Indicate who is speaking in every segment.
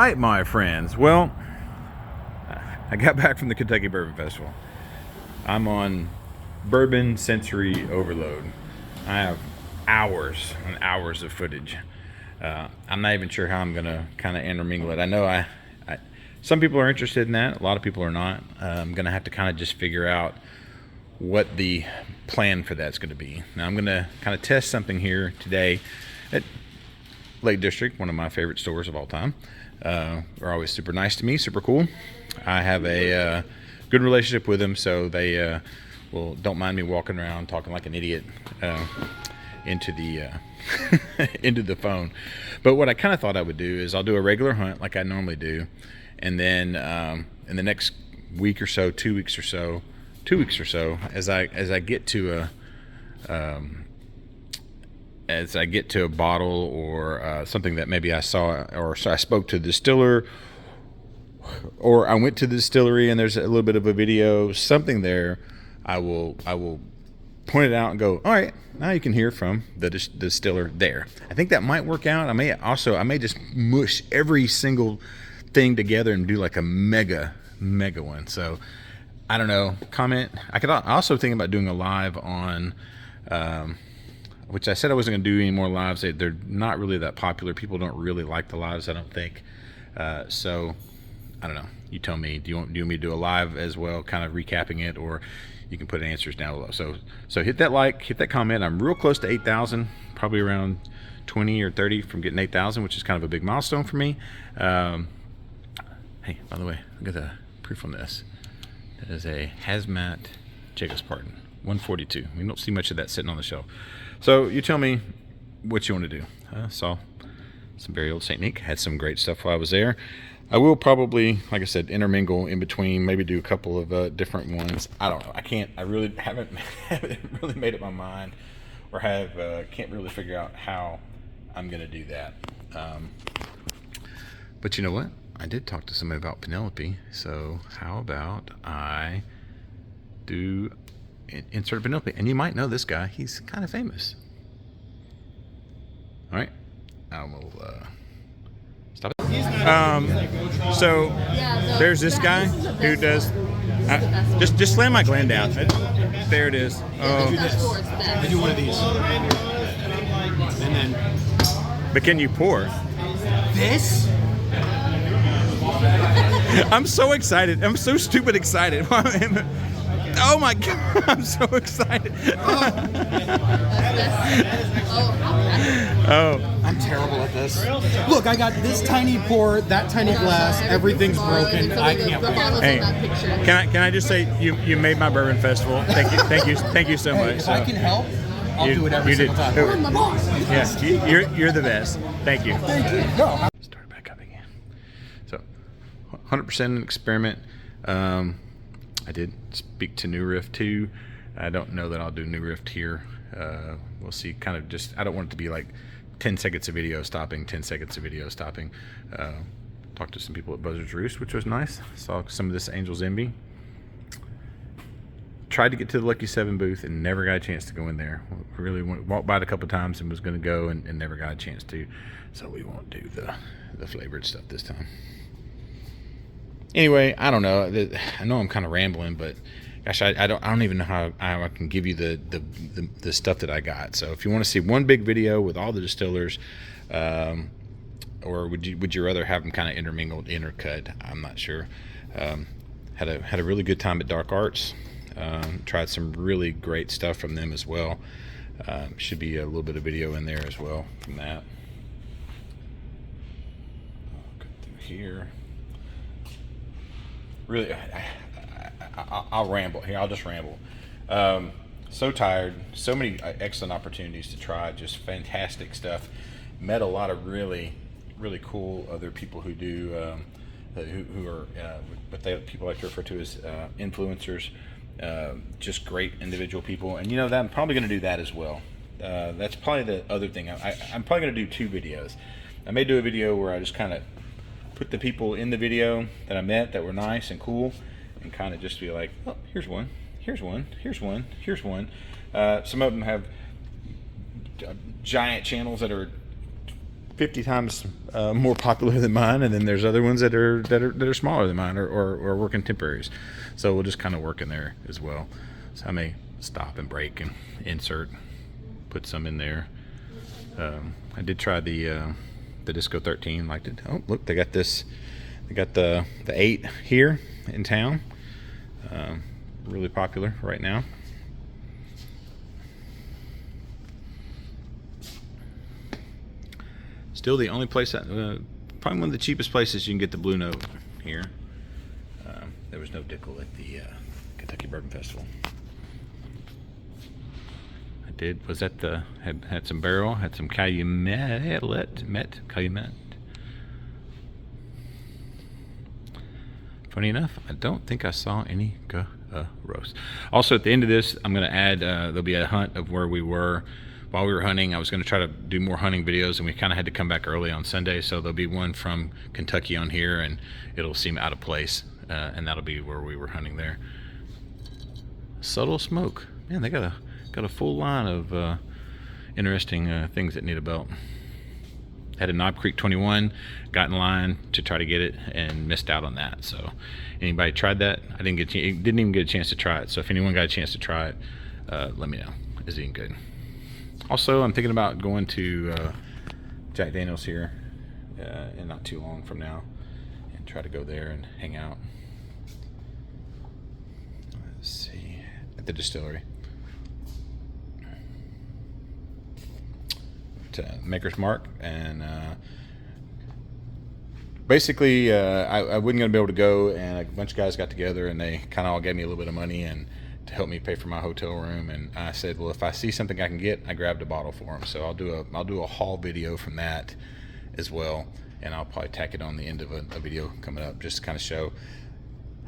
Speaker 1: right, my friends. Well, I got back from the Kentucky Bourbon Festival. I'm on bourbon sensory overload. I have hours and hours of footage. I'm not even sure how I'm gonna kind of intermingle it. I know some people are interested in that. A lot of people are not. I'm gonna have to kind of just figure out what the plan for that's gonna be. Now I'm gonna kind of test something here today at Lake District, one of my favorite stores of all time. They're always super nice to me, super cool. I have a good relationship with them, so they don't mind me walking around talking like an idiot into the into the phone. But what I kind of thought I would do is I'll do a regular hunt like I normally do, and then in the next week or so, 2 weeks or so, as I get to a bottle or something that maybe I saw, or I spoke to the distiller, or I went to the distillery and there's a little bit of a video, something there, I will point it out and go, all right, now you can hear from the distiller there. I think that might work out. I may just mush every single thing together and do like a mega one. So I don't know, comment. I also think about doing a live on, which I said I wasn't going to do any more lives. They're not really that popular. People don't really like the lives, I don't think. So I don't know. You tell me. Do you want me to do a live as well, kind of recapping it, or you can put answers down below. So hit that like, hit that comment. I'm real close to 8,000, probably around 20 or 30 from getting 8,000, which is kind of a big milestone for me. Hey, by the way, look at the proof on this. That is a hazmat Jacob's Pardon, 142. We don't see much of that sitting on the shelf. So you tell me what you want to do. Saw some very old St. Nick, had some great stuff while I was there. I will probably, like I said, intermingle in between, maybe do a couple of different ones. I don't know. I really haven't really made up my mind, or can't really figure out how I'm going to do that. But you know what? I did talk to somebody about Penelope. So how about I do insert Penelope? And you might know this guy. He's kind of famous. All right. I will stop it. So there's this guy who does. Just slam my gland down. There it is.
Speaker 2: I do one of these, and then.
Speaker 1: But can you pour?
Speaker 2: This?
Speaker 1: I'm so excited. I'm so stupid excited. Oh my God, I'm so excited.
Speaker 2: Oh, I'm terrible at this. Look, I got this tiny pour, that tiny glass, everything's broken. I can't pour.
Speaker 1: Hey, can I just say you made my bourbon festival. Thank you so much.
Speaker 2: If I can help, I'll do it every single time.
Speaker 1: You're my boss. Yes, you're the best. Thank you.
Speaker 2: Thank you. No.
Speaker 1: Start back up again. So, 100% an experiment. I did speak to New Rift too. I don't know that I'll do New Rift here. We'll see. Kind of just, I don't want it to be like 10 seconds of video stopping, 10 seconds of video stopping. Talked to some people at Buzzard's Roost, which was nice. Saw some of this Angel's Envy. Tried to get to the Lucky 7 booth and never got a chance to go in there. Really walked by it a couple times and was going to go and never got a chance to. So we won't do the flavored stuff this time. Anyway, I don't know. I know I'm kind of rambling, but gosh, I don't even know how I can give you the stuff that I got. So if you want to see one big video with all the distillers, or would you rather have them kind of intermingled, intercut? I'm not sure. Had a really good time at Dark Arts. Tried some really great stuff from them as well. Should be a little bit of video in there as well from that. I'll go through here. Really, I'll ramble here. I'll just ramble. So tired. So many excellent opportunities to try. Just fantastic stuff. Met a lot of really cool other people who do who are what people like to refer to as influencers. Just great individual people, and you know that I'm probably going to do that as well. That's probably the other thing. I'm probably going to do 2 videos. I may do a video where I just kind of put the people in the video that I met that were nice and cool, and kind of just be like, oh, here's one, here's one, here's one, here's one. Some of them have giant channels that are 50 times more popular than mine, and then there's other ones that are smaller than mine or work in temporaries. So we'll just kind of work in there as well. So I may stop and break and insert, put some in there. I did try the Disco 13. Liked it. Oh, look, they got this. They got the 8 here in town. Really popular right now. Still the only place that, probably one of the cheapest places you can get the Blue Note here. There was no Dickel at the Kentucky Bourbon Festival. I did, was that the, had some barrel, had some Calumet. Funny enough, I don't think I saw any roast. Also, at the end of this, I'm going to add, there'll be a hunt of where we were while we were hunting. I was going to try to do more hunting videos, and we kind of had to come back early on Sunday, so there'll be one from Kentucky on here, and it'll seem out of place, and that'll be where we were hunting there. Subtle smoke. Man, they got a full line of interesting things that need a belt. Had a Knob Creek 21, got in line to try to get it and missed out on that. So anybody tried that? I didn't even get a chance to try it. So if anyone got a chance to try it, let me know. Is it good? Also, I'm thinking about going to Jack Daniel's here in not too long from now, and try to go there and hang out. Let's see, at the distillery. To Maker's Mark, and basically I wasn't going to be able to go, and a bunch of guys got together and they kind of all gave me a little bit of money and to help me pay for my hotel room, and I said, well, if I see something I can get, I grabbed a bottle for them. So I'll do a haul video from that as well, and I'll probably tack it on the end of a video coming up, just to kind of show.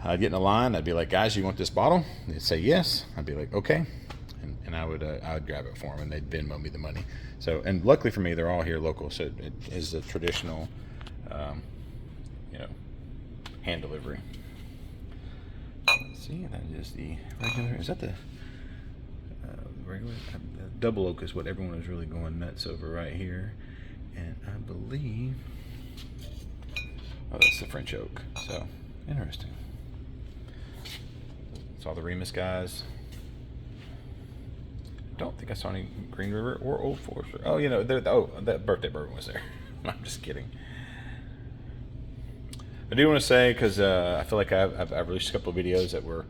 Speaker 1: I'd get in a line, I'd be like, guys, you want this bottle? They'd say yes. I'd be like, okay. And I would grab it for them, and they'd Venmo me the money. So, and luckily for me, they're all here local, so it is a traditional, hand delivery. Let's see, that is the regular. Is that the regular? Double oak is what everyone is really going nuts over right here, and I believe, oh, that's the French oak. So interesting. It's all the Remus guys. Don't think I saw any Green River or Old Forester. Oh, that birthday bourbon was there. I'm just kidding. I do want to say, because I feel like I've released a couple of videos that were,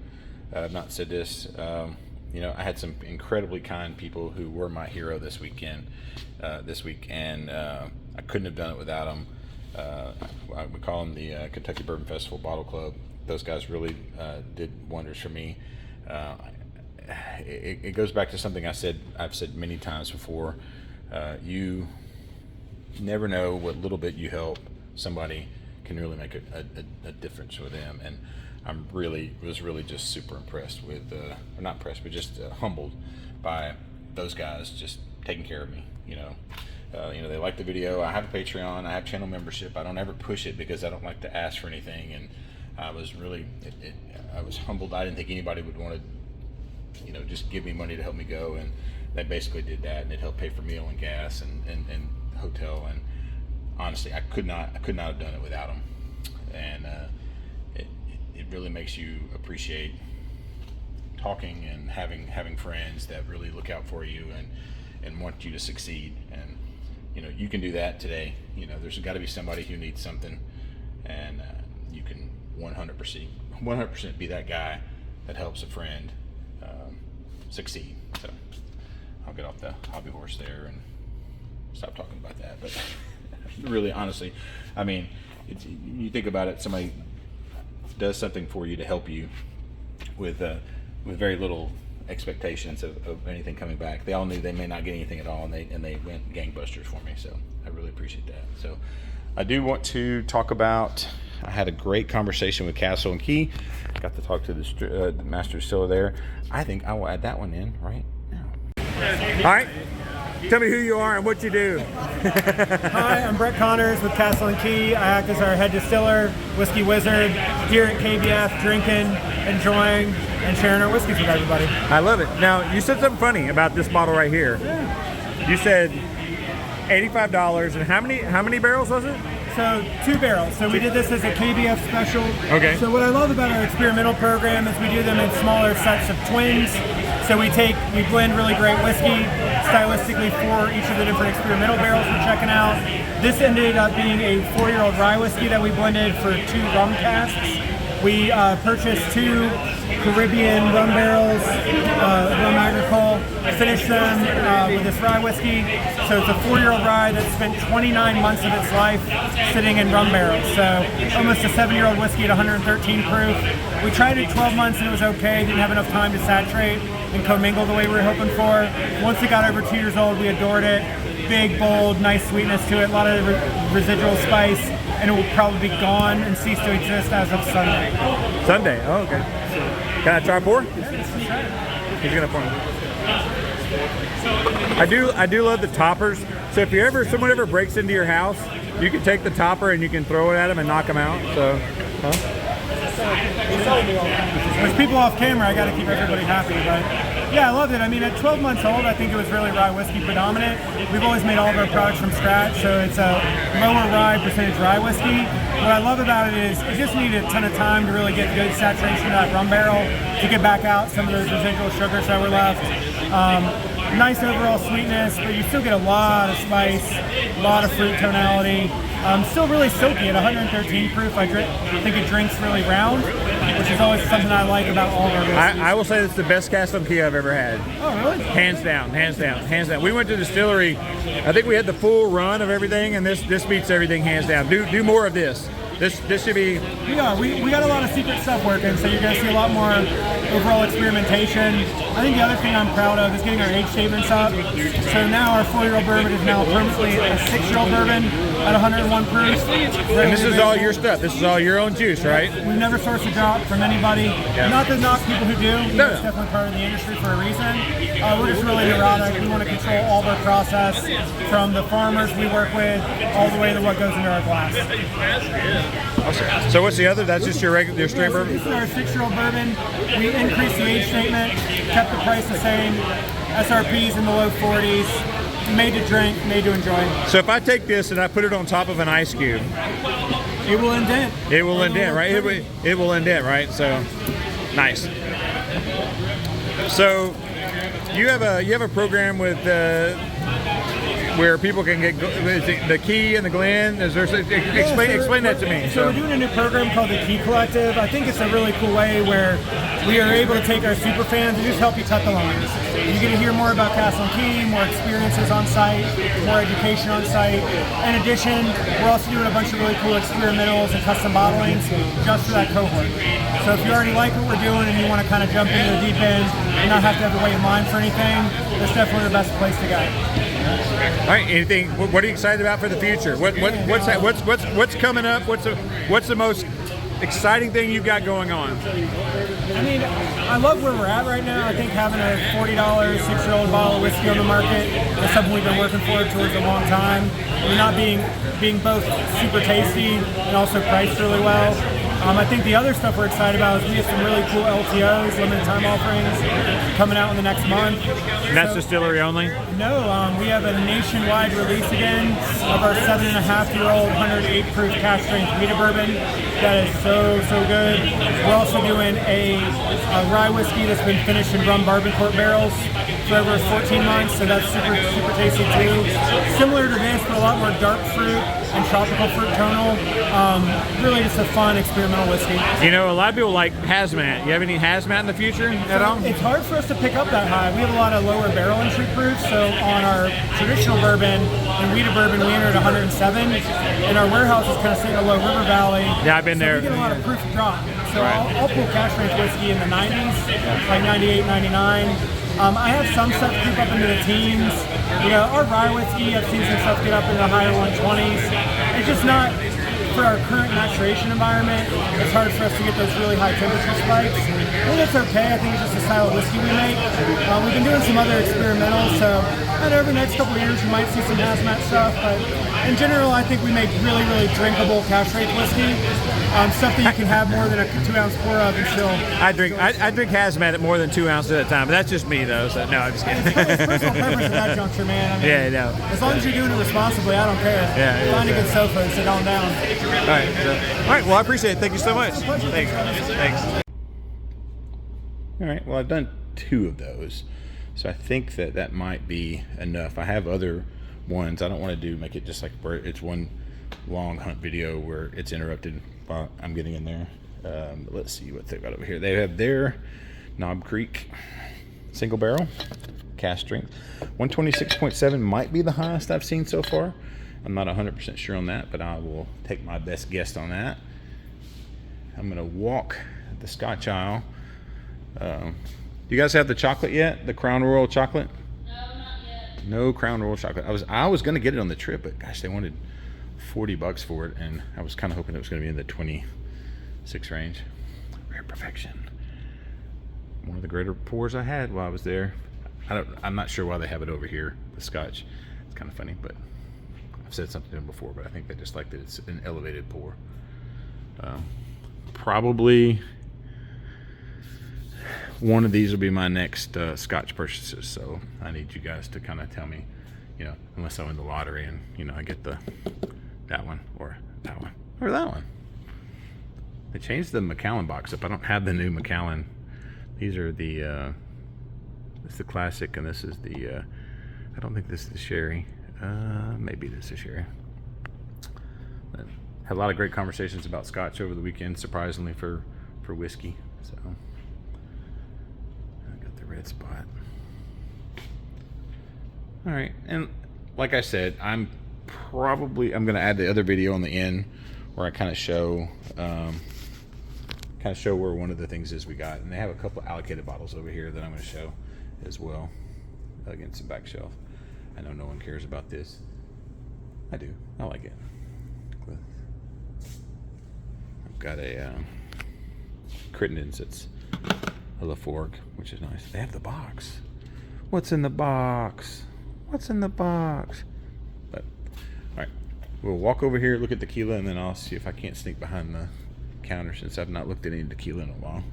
Speaker 1: I've not said this, I had some incredibly kind people who were my hero this week, and I couldn't have done it without them. We call them the Kentucky Bourbon Festival Bottle Club. Those guys really did wonders for me. It goes back to something I've said many times before. You never know what little bit you help somebody can really make a difference for them, and was really just super impressed with, or not impressed, but just humbled by those guys just taking care of me. They like the video. I have a Patreon. I have channel membership. I don't ever push it because I don't like to ask for anything, and I was really, I was humbled. I didn't think anybody would want to, just give me money to help me go, and they basically did that, and it helped pay for meal and gas and hotel, and honestly, I could not have done it without them, and it really makes you appreciate talking and having friends that really look out for you and want you to succeed, and you can do that today. There's got to be somebody who needs something, and you can 100% be that guy that helps a friend succeed. So I'll get off the hobby horse there and stop talking about that. But really, honestly, I mean, you think about it, somebody does something for you to help you with very little expectations of anything coming back. They all knew they may not get anything at all, and they went gangbusters for me. So I really appreciate that. So I do want to talk about, I had a great conversation with Castle and Key. Got to talk to the master distiller there. I think I will add that one in right now.
Speaker 3: All right. Tell me who you are and what you do.
Speaker 4: Hi, I'm Brett Connors with Castle and Key. I act as our head distiller, whiskey wizard, here at KBF, drinking, enjoying, and sharing our whiskeys with everybody.
Speaker 3: I love it. Now, you said something funny about this bottle right here.
Speaker 4: Yeah.
Speaker 3: You said $85. And how many barrels was it?
Speaker 4: So 2 barrels. So we did this as a KBF special.
Speaker 3: Okay.
Speaker 4: So what I love about our experimental program is we do them in smaller sets of twins. So we blend really great whiskey stylistically for each of the different experimental barrels we're checking out. This ended up being a 4-year-old rye whiskey that we blended for 2 rum casks. We purchased 2 Caribbean rum barrels, rum agricole, finished them with this rye whiskey. So it's a 4-year-old rye that spent 29 months of its life sitting in rum barrels. So almost a 7-year-old whiskey at 113 proof. We tried it 12 months and it was okay. Didn't have enough time to saturate and commingle the way we were hoping for. Once it got over 2 years old, we adored it. Big, bold, nice sweetness to it, a lot of residual spice, and it will probably be gone and cease to exist as of Sunday.
Speaker 3: Sunday. Oh, okay. Can I try pour? He's gonna pour. I do love the toppers. So if someone ever breaks into your house, you can take the topper and you can throw it at them and knock them out. So,
Speaker 4: There's people off camera. I got to keep everybody happy, but. Yeah, I loved it. I mean, at 12 months old, I think it was really rye whiskey predominant. We've always made all of our products from scratch, so it's a lower rye percentage rye whiskey. What I love about it is it just needed a ton of time to really get good saturation of that rum barrel to get back out some of those residual sugars that were left. Nice overall sweetness, but you still get a lot of spice, a lot of fruit tonality. Still really silky at 113 proof. I think it drinks really round, which is always something I like about all of our whiskeys.
Speaker 3: I will say it's the best Castle and Key I've ever had.
Speaker 4: Oh, really?
Speaker 3: Hands down, hands down, hands down. We went to the distillery. I think we had the full run of everything, and this beats everything hands down. Do more of this. This should be.
Speaker 4: We got a lot of secret stuff working, so you're going to see a lot more overall experimentation. I think the other thing I'm proud of is getting our age statements up. So now our 4-year-old bourbon is now permanently a 6-year-old bourbon at 101 proof.
Speaker 3: And this is all your stuff. This is all your own juice, right?
Speaker 4: We've never sourced a drop from anybody.
Speaker 3: Yeah.
Speaker 4: Not to knock people who do.
Speaker 3: No.
Speaker 4: It's definitely part of the industry for a reason. We're just really neurotic. We want to control all of our process, from the farmers we work with all the way to what goes into our glass.
Speaker 3: Awesome. So what's the other? That's just your straight bourbon?
Speaker 4: This is our 6-year-old bourbon. We increased the age statement, kept the price the same. SRP's in the low 40s. Made to drink, made to enjoy.
Speaker 3: So if I take this and I put it on top of an ice cube,
Speaker 4: it will indent.
Speaker 3: It will indent, right? It will indent, right? So nice. So you have a program with where people can get the Key and the Glen. Is there explain that to me?
Speaker 4: So we're doing a new program called the Key Collective. I think it's a really cool way where we are able to take our super fans and just help you cut the lines. You get to hear more about Castle and Key, more experiences on site, more education on site. In addition, we're also doing a bunch of really cool experimentals and custom bottlings just for that cohort. So if you already like what we're doing and you want to kind of jump into the deep end and not have to ever wait in line for anything, that's definitely the best place to go.
Speaker 3: All right. Anything? What are you excited about for the future? What's coming up? What's the most exciting thing you've got going on?
Speaker 4: I mean, I love where we're at right now. I think having a $40 6-year-old bottle of whiskey on the market is something we've been working for towards a long time. We're not being both super tasty and also priced really well. I think the other stuff we're excited about is we have some really cool LTOs, limited time offerings, coming out in the next month.
Speaker 3: And that's distillery only?
Speaker 4: No, we have a nationwide release again of our 7.5-year-old 108 proof cask strength wheated bourbon. That is so good. We're also doing a rye whiskey that's been finished in rum bourbon court barrels for over 14 months, so that's super tasty too. Similar to this, but a lot more dark fruit and tropical fruit tonal. Really just a fun experimental whiskey.
Speaker 3: You know, a lot of people like hazmat. You have any hazmat in the future at all?
Speaker 4: It's hard for us to pick up that high. We have a lot of lower barrel entry proofs, so on our traditional bourbon and wheated bourbon, we enter at 107, and our warehouse is kind of sitting in a low river valley.
Speaker 3: Yeah, I've been there.
Speaker 4: We get a lot of proof drop. So I'll pull cask strength whiskey in the 90s, like 98, 99. I have some stuff creep up into the teens. You know, our rye whiskey, I've seen some stuff get up in the higher 120s. It's just not, for our current maturation environment, it's hard for us to get those really high temperature spikes. I think it's okay. I think it's just the style of whiskey we make. We've been doing some other experimentals, so And over the next couple of years, you might see some hazmat stuff, but in general, I think we make really, really drinkable castrate whiskey. Stuff that you can have more than a 2-ounce pour of and still.
Speaker 3: I drink hazmat at more than 2 ounces at a time, but that's just me though. So no, I'm just kidding.
Speaker 4: It's personal preference at that juncture, man. I mean,
Speaker 3: Yeah, no.
Speaker 4: as long as you're doing it responsibly, I don't care.
Speaker 3: Yeah,
Speaker 4: Find a good sofa and sit on down.
Speaker 3: All right. Well, I appreciate it. Thank you so much. Thanks.
Speaker 1: All right, well, I've done 2 of those, so I think that might be enough. I have other ones. I don't want to make it just like where it's one long hunt video where it's interrupted while I'm getting in there. Let's see what they've got over here. They have their Knob Creek single barrel cask strength. 126.7 might be the highest I've seen so far. I'm not 100% sure on that, but I will take my best guess on that. I'm going to walk the Scotch aisle. Do you guys have the chocolate yet? The Crown Royal chocolate?
Speaker 5: No, not yet.
Speaker 1: No Crown Royal chocolate. I was going to get it on the trip, but gosh, they wanted $40 for it, and I was kind of hoping it was going to be in the 26 range. Rare perfection. One of the greater pours I had while I was there. I'm not sure why they have it over here, the Scotch. It's kind of funny, but I've said something to them before, but I think they just like that it's an elevated pour. Probably one of these will be my next Scotch purchases, so I need you guys to kind of tell me, you know, unless I win the lottery and, you know, I get that one or that one or that one. They changed the Macallan box up. I don't have the new Macallan. These are the this is the classic, and this is the I don't think this is sherry. Maybe this is sherry. But had a lot of great conversations about Scotch over the weekend, surprisingly for whiskey. So I got the red spot. All right, and like I said, I'm going to add the other video on the end where I kind of show where one of the things is we got, and they have a couple allocated bottles over here that I'm going to show as well against the back shelf. I know no one cares about this. I do. I like it. I've got a Crittenden's that's a Laforgue, which is nice. They have the box. What's in the box? What's in the box? But all right, we'll walk over here, look at tequila, and then I'll see if I can't sneak behind the counter since I've not looked at any tequila in a while.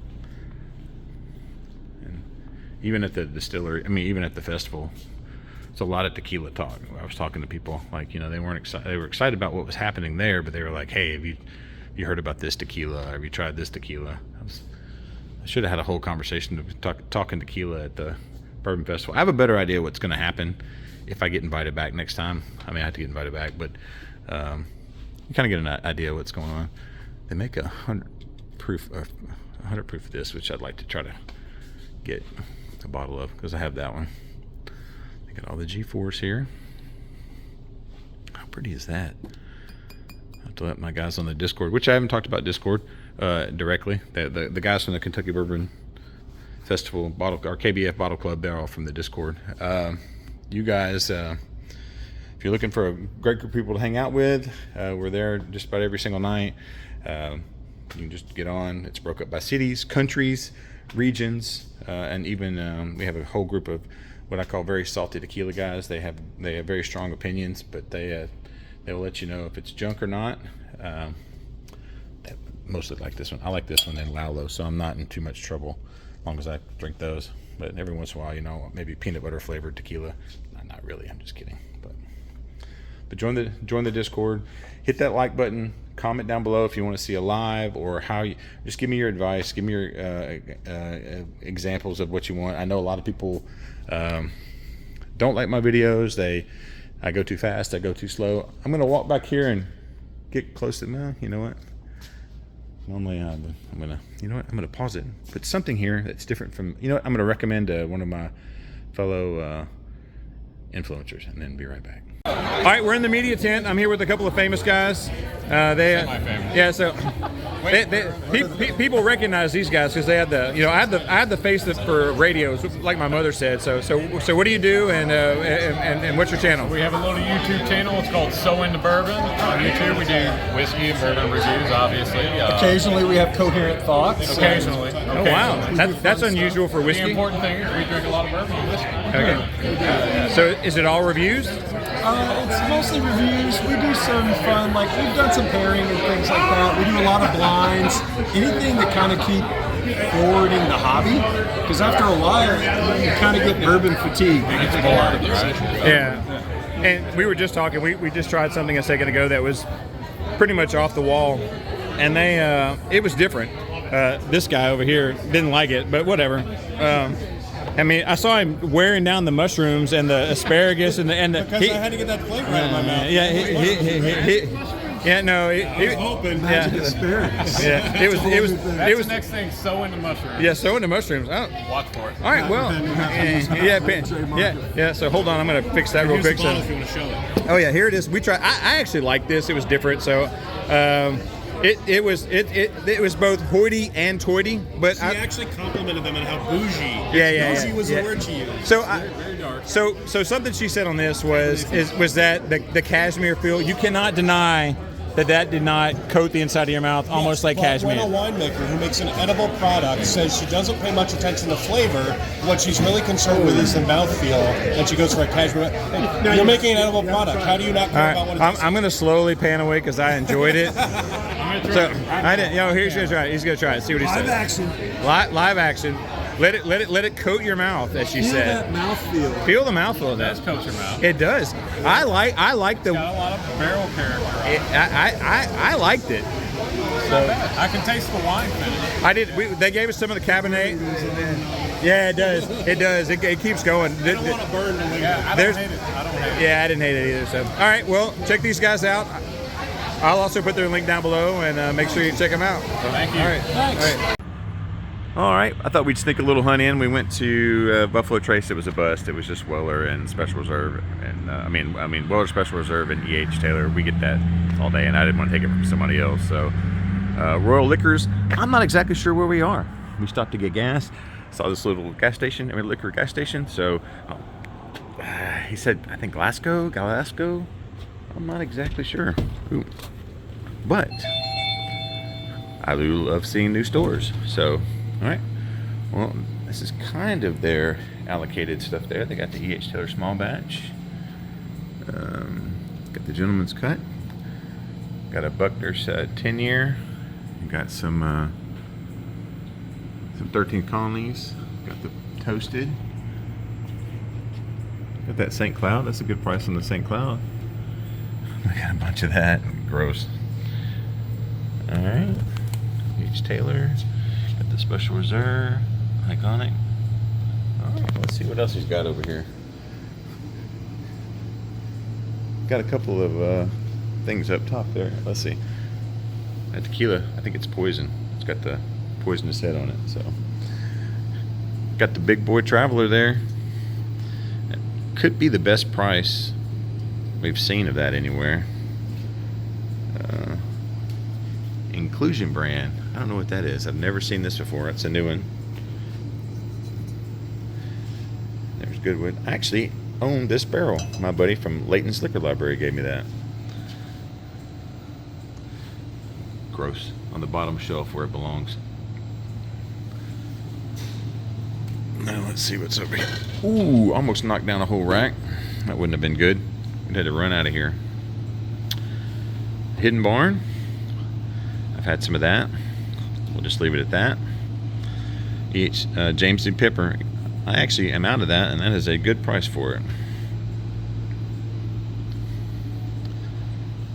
Speaker 1: And even at the distillery, even at the festival, it's a lot of tequila talk. I was talking to people, like, you know, they weren't excited. They were excited about what was happening there, but they were like, "Hey, have you heard about this tequila? Have you tried this tequila?" I should have had a whole conversation talking tequila at the Bourbon Festival. I have a better idea what's going to happen if I get invited back next time. I have to get invited back, but you kind of get an idea what's going on. They make 100 proof of this, which I'd like to try to get a bottle of because I have that one. I got all the G4s here. How pretty is that? I have to let my guys on the Discord, which I haven't talked about Discord directly. The guys from the Kentucky Bourbon Festival our KBF Bottle Club, they're all from the Discord. You guys, if you're looking for a great group of people to hang out with, we're there just about every single night. You can just get on. It's broke up by cities, countries, regions, and even we have a whole group of what I call very salty tequila guys. They have very strong opinions, but they'll let you know if it's junk or not. They mostly like this one. I like this one in Laulo, so I'm not in too much trouble as long as I drink those. But every once in a while, you know, maybe peanut butter flavored tequila. Not really. I'm just kidding. But join the Discord. Hit that like button. Comment down below if you want to see a live or how you. Just give me your advice. Give me your examples of what you want. I know a lot of people don't like my videos. I go too fast. I go too slow. I'm gonna walk back here and get close to them. You know what? Normally I'm gonna pause it. Put something here that's different from. You know what? I'm gonna recommend one of my fellow influencers, and then be right back.
Speaker 3: All right, we're in the media tent. I'm here with a couple of famous guys. So people recognize these guys because they had I had the face for radio, like my mother said. So what do you do, and what's your channel?
Speaker 6: We have a little YouTube channel. It's called So Into Bourbon. On YouTube, we do whiskey and bourbon reviews, obviously.
Speaker 2: Occasionally, we have coherent thoughts.
Speaker 6: Occasionally.
Speaker 3: Oh wow, that's unusual for whiskey.
Speaker 6: The important thing is we drink a lot of bourbon and whiskey.
Speaker 3: Okay. So is it all reviews?
Speaker 5: It's mostly reviews. We do some fun, like we've done some pairing and things like that. We do a lot of blinds, anything to kind of keep forwarding the hobby. Because after a while, you kind of get bourbon fatigue. I think a lot of us.
Speaker 3: Yeah. And we were just talking. We just tried something a second ago that was pretty much off the wall, and it was different. This guy over here didn't like it, but whatever. I mean, I saw him wearing down the mushrooms and the asparagus and the.
Speaker 5: Because I had to get that flavor out of my mouth.
Speaker 3: Yeah, he was
Speaker 5: hoping magic asparagus.
Speaker 3: Yeah, it was.
Speaker 6: That's the next thing. Sow into mushrooms.
Speaker 3: Yeah, so into mushrooms. Oh.
Speaker 6: Watch for it.
Speaker 3: All right, well, yeah. So hold on, I'm gonna fix that real quick.
Speaker 5: If you want to show it.
Speaker 3: Oh yeah, here it is. We tried. I actually like this. It was different. So. It was both hoity and toity, but
Speaker 5: She actually complimented them on how bougie.
Speaker 3: Bougie
Speaker 5: was the word she used.
Speaker 3: So
Speaker 5: very dark.
Speaker 3: So something she said on this was that the cashmere feel, you cannot deny that did not coat the inside of your mouth almost like cashmere.
Speaker 5: When a winemaker who makes an edible product says she doesn't pay much attention to flavor, what she's really concerned with is the mouthfeel, and she goes for a cashmere. Hey, you're making an edible product. How do you not care about what it is?
Speaker 3: I'm going to slowly pan away because I enjoyed it. So I didn't. He's going to try it. He's going to try it. See what he says. Live action. Let it coat your mouth, as she said.
Speaker 5: Feel that mouthfeel.
Speaker 3: Feel the mouthfeel of that.
Speaker 6: It does coat your mouth.
Speaker 3: It does. I like the.
Speaker 6: It's got a lot of barrel character.
Speaker 3: I liked it.
Speaker 6: Not bad. I can taste the wine finish.
Speaker 3: I did. They gave us some of the Cabernet. Yeah, it does. It does. It keeps going.
Speaker 5: I don't want to burn the liquor.
Speaker 6: Yeah, I don't hate it.
Speaker 3: Yeah, I didn't hate it either. So, all right. Well, check these guys out. I'll also put their link down below, and make sure you check them out. So,
Speaker 6: Thank you.
Speaker 3: All right.
Speaker 5: Thanks.
Speaker 3: All right. All right. I thought we'd sneak a little hunt in. We went to Buffalo Trace. It was a bust. It was just Weller and Special Reserve, and I mean Weller Special Reserve and E.H. Taylor. We get that all day, and I didn't want to take it from somebody else. So Royal Liquors. I'm not exactly sure where we are. We stopped to get gas. Saw this little gas station. liquor gas station. So he said, I think Glasgow. I'm not exactly sure. Ooh. But I do love seeing new stores. So. All right, well, this is kind of their allocated stuff there. They got the E.H. Taylor small batch. Got the Gentleman's Cut. Got a Buckner's 10-year. Got some 13 Colonies. Got the Toasted. Got that St. Cloud. That's a good price on the St. Cloud. I got a bunch of that. Gross. All right, E.H. Taylor. The Special Reserve, Iconic. All right, let's see what else he's got over here. Got a couple of things up top there. Let's see. That tequila, I think it's poison. It's got the poisonous head on it. So, got the Big Boy Traveler there. It could be the best price we've seen of that anywhere. Inclusion brand. I don't know what that is. I've never seen this before. It's a new one. There's Goodwood. I actually own this barrel. My buddy from Layton's Liquor Library gave me that. Gross. On the bottom shelf where it belongs. Now let's see what's over here. Ooh, almost knocked down a whole rack. That wouldn't have been good. We'd had to run out of here. Hidden Barn. I've had some of that. We'll just leave it at that. Jameson Pepper. I actually am out of that, and that is a good price for it.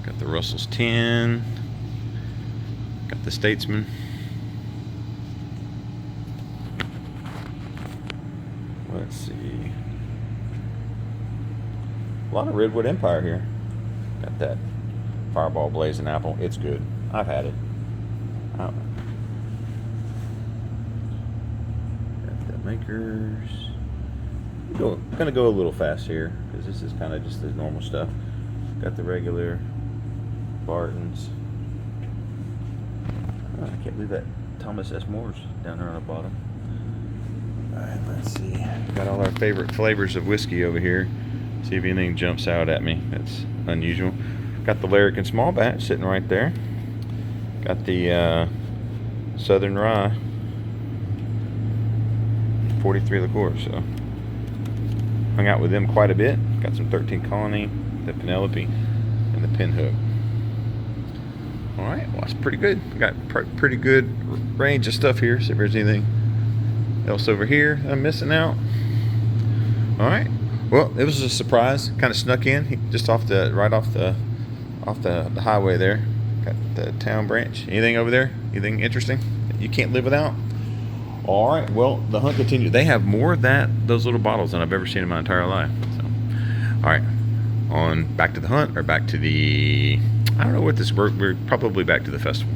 Speaker 3: Got the Russell's 10. Got the Statesman. Let's see. A lot of Redwood Empire here. Got that Fireball Blazing Apple. It's good. I've had it. Got the Makers. I'm gonna go a little fast here because this is kind of just the normal stuff. Got the regular Bartons. Oh, I can't believe that Thomas S. Moore's down there on the bottom. All right, let's see. Got all our favorite flavors of whiskey over here. See if anything jumps out at me that's unusual. Got the Larrikin small batch sitting right there. Got the Southern Rye 43 liqueur. So
Speaker 1: Hung out with them quite a bit. Got some 13 Colony, the Penelope, and the Pinhook. All right, well, that's pretty good. We got pretty good range of stuff here. See if there's anything else over here I'm missing out. All right. Well, it was a surprise. Kind of snuck in just right off the highway there. Got the town branch. Anything over there? Anything interesting that you can't live without? All right. Well, the hunt continued. They have more of those little bottles than I've ever seen in my entire life. So, all right. On back to the hunt or back to the. I don't know what this. We're probably back to the festival.